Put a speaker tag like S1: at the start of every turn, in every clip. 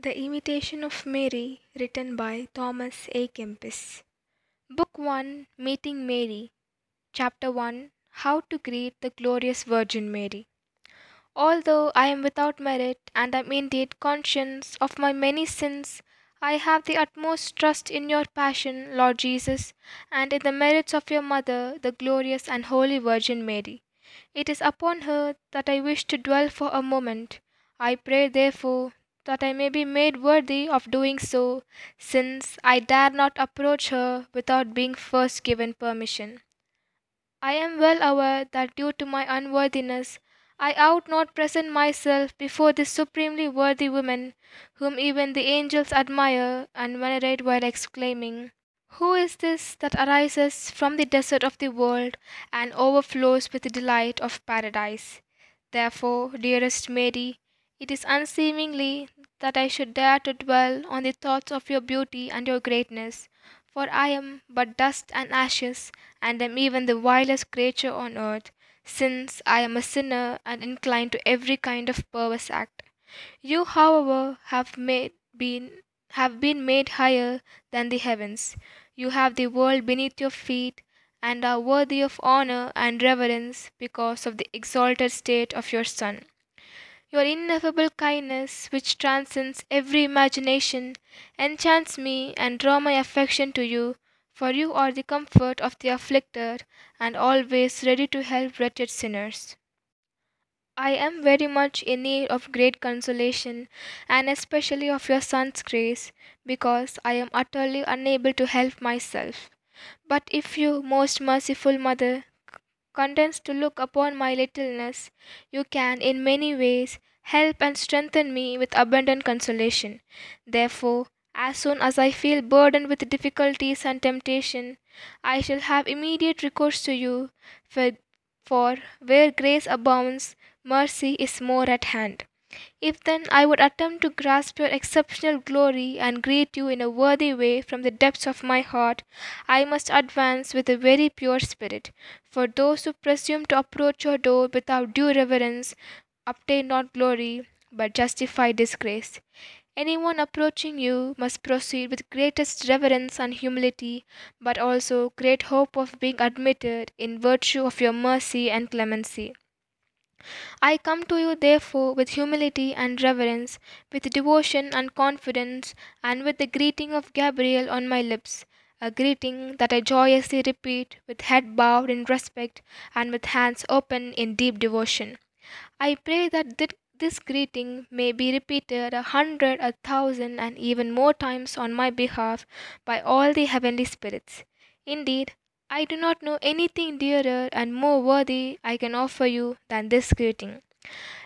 S1: The Imitation of Mary, written by Thomas A. Kempis. Book 1, Meeting Mary. Chapter 1, How to Greet the Glorious Virgin Mary. Although I am without merit, and am indeed conscious of my many sins, I have the utmost trust in your passion, Lord Jesus, and in the merits of your mother, the glorious and holy Virgin Mary. It is upon her that I wish to dwell for a moment. I pray, therefore, that I may be made worthy of doing so, since I dare not approach her without being first given permission. I am well aware that due to my unworthiness, I ought not present myself before this supremely worthy woman, whom even the angels admire and venerate while exclaiming, "Who is this that arises from the desert of the world and overflows with the delight of paradise?" Therefore, dearest Mary, it is unseemly that I should dare to dwell on the thoughts of your beauty and your greatness, for I am but dust and ashes, and am even the vilest creature on earth, since I am a sinner and inclined to every kind of perverse act. You, however, have been made higher than the heavens. You have the world beneath your feet, and are worthy of honor and reverence because of the exalted state of your Son. Your ineffable kindness, which transcends every imagination, enchants me and draw my affection to you, for you are the comfort of the afflicted, and always ready to help wretched sinners. I am very much in need of great consolation, and especially of your Son's grace, because I am utterly unable to help myself. But if you, most merciful Mother, condescend to look upon my littleness, you can in many ways help and strengthen me with abundant consolation. Therefore, as soon as I feel burdened with difficulties and temptation, I shall have immediate recourse to you, for, for where grace abounds, mercy is more at hand. If then I would attempt to grasp your exceptional glory and greet you in a worthy way from the depths of my heart, I must advance with a very pure spirit, for those who presume to approach your door without due reverence obtain not glory, but justify disgrace. Anyone approaching you must proceed with greatest reverence and humility, but also great hope of being admitted in virtue of your mercy and clemency. I come to you therefore with humility and reverence, with devotion and confidence, and with the greeting of Gabriel on my lips, a greeting that I joyously repeat with head bowed in respect and with hands open in deep devotion. I pray that this greeting may be repeated 100, 1,000, and even more times on my behalf by all the heavenly spirits. Indeed, I do not know anything dearer and more worthy I can offer you than this greeting.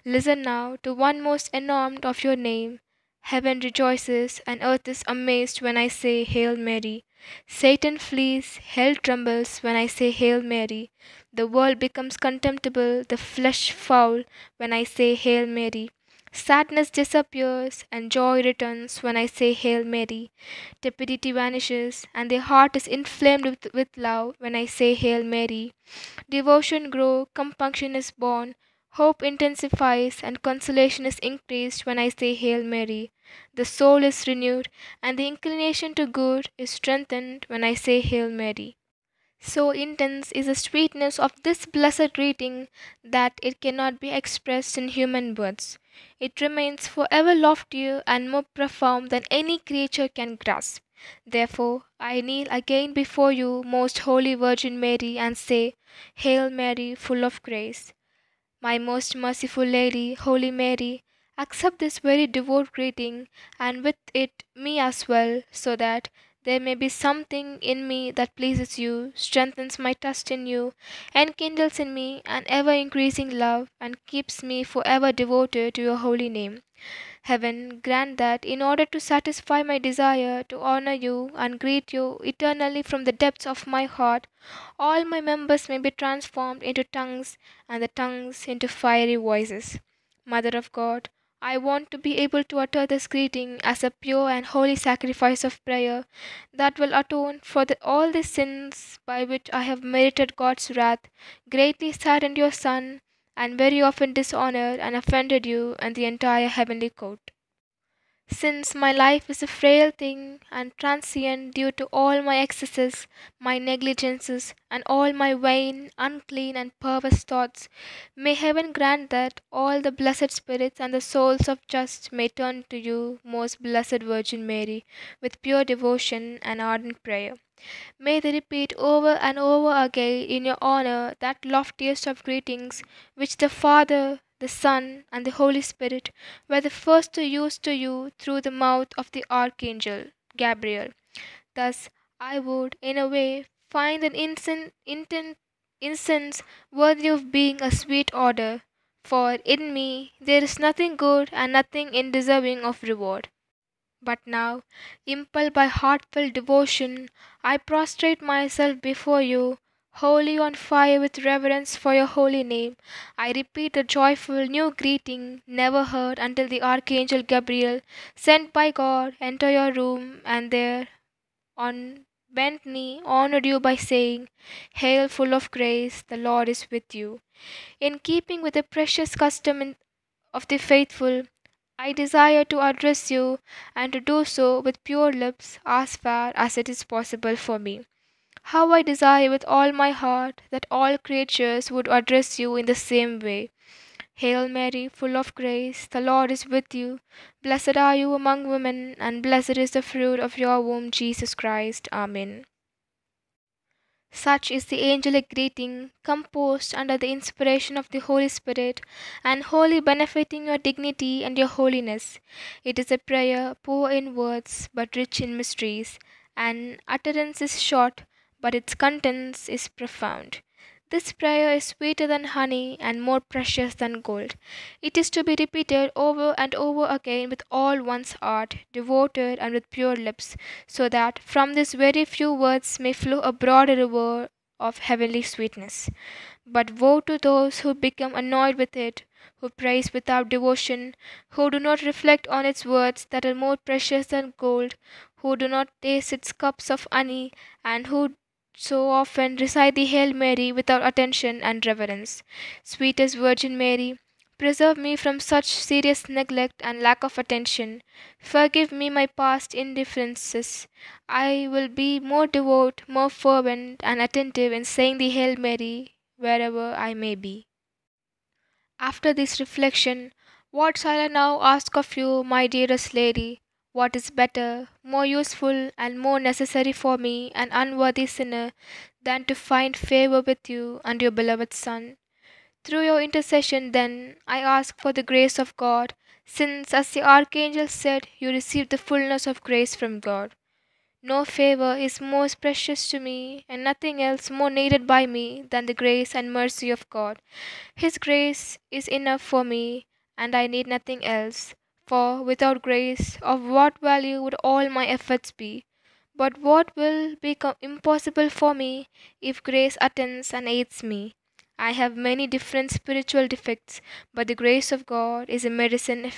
S1: Listen now to one most enormed of your name. Heaven rejoices and earth is amazed when I say Hail Mary. Satan flees, hell trembles when I say Hail Mary. The world becomes contemptible, the flesh foul when I say Hail Mary. Sadness disappears and joy returns when I say Hail Mary. Tepidity vanishes and the heart is inflamed with love when I say Hail Mary. Devotion grows, compunction is born, hope intensifies, and consolation is increased when I say Hail Mary. The soul is renewed, and the inclination to good is strengthened when I say Hail Mary. So intense is the sweetness of this blessed greeting that it cannot be expressed in human words. It remains forever loftier and more profound than any creature can grasp. Therefore, I kneel again before you, most holy Virgin Mary, and say, Hail Mary, full of grace. My most merciful Lady, Holy Mary, accept this very devout greeting, and with it me as well, so that there may be something in me that pleases you, strengthens my trust in you, enkindles in me an ever increasing love, and keeps me forever devoted to your holy name. Heaven grant that, in order to satisfy my desire to honor you and greet you eternally from the depths of my heart, all my members may be transformed into tongues, and the tongues into fiery voices. Mother of God, I want to be able to utter this greeting as a pure and holy sacrifice of prayer that will atone for all the sins by which I have merited God's wrath, greatly saddened your Son, and very often dishonored and offended you and the entire heavenly court. Since my life is a frail thing and transient due to all my excesses, my negligences, and all my vain, unclean, and perverse thoughts, may heaven grant that all the blessed spirits and the souls of just may turn to you, most blessed Virgin Mary, with pure devotion and ardent prayer. May they repeat over and over again in your honor that loftiest of greetings which the Father, the Son, and the Holy Spirit were the first to use to you through the mouth of the Archangel Gabriel. Thus, I would, in a way, find an incense worthy of being a sweet odor, for in me there is nothing good and nothing undeserving of reward. But now, impelled by heartfelt devotion, I prostrate myself before you, wholly on fire with reverence for your holy name. I repeat the joyful new greeting never heard until the Archangel Gabriel, sent by God, entered your room and there, on bent knee, honored you by saying, Hail, full of grace, the Lord is with you. In keeping with the precious custom of the faithful, I desire to address you and to do so with pure lips as far as it is possible for me. How I desire with all my heart that all creatures would address you in the same way. Hail Mary, full of grace, the Lord is with you. Blessed are you among women, and blessed is the fruit of your womb, Jesus Christ. Amen. Such is the angelic greeting, composed under the inspiration of the Holy Spirit, and wholly benefiting your dignity and your holiness. It is a prayer poor in words, but rich in mysteries, and utterance is short, but its contents is profound. This prayer is sweeter than honey and more precious than gold. It is to be repeated over and over again with all one's heart, devoted and with pure lips, so that from these very few words may flow a broad river of heavenly sweetness. But woe to those who become annoyed with it, who praise without devotion, who do not reflect on its words that are more precious than gold, who do not taste its cups of honey, and who so often recite the Hail Mary without attention and reverence. Sweetest Virgin Mary, preserve me from such serious neglect and lack of attention. Forgive me my past indifferences. I will be more devout, more fervent, and attentive in saying the Hail Mary wherever I may be. After this reflection, what shall I now ask of you, my dearest lady? What is better, more useful, and more necessary for me, an unworthy sinner, than to find favor with you and your beloved Son? Through your intercession, then, I ask for the grace of God, since, as the Archangel said, you received the fullness of grace from God. No favor is more precious to me, and nothing else more needed by me than the grace and mercy of God. His grace is enough for me, and I need nothing else. For without grace, of what value would all my efforts be? But what will become impossible for me if grace attends and aids me? I have many different spiritual defects, but the grace of God is a medicine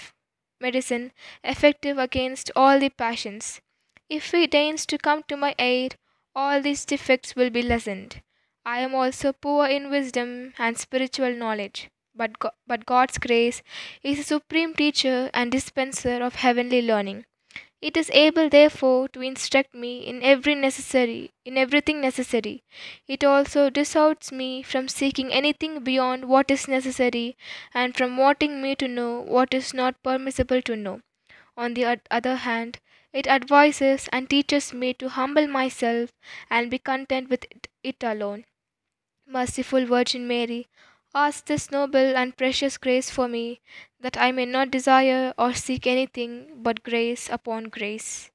S1: effective against all the passions. If He deigns to come to my aid, all these defects will be lessened. I am also poor in wisdom and spiritual knowledge, but God's grace is a supreme teacher and dispenser of heavenly learning. It is able therefore to instruct me in everything necessary. It also dissuades me from seeking anything beyond what is necessary and from wanting me to know what is not permissible to know. On the other hand, it advises and teaches me to humble myself and be content with it alone. Merciful Virgin Mary, ask this noble and precious grace for me, that I may not desire or seek anything but grace upon grace.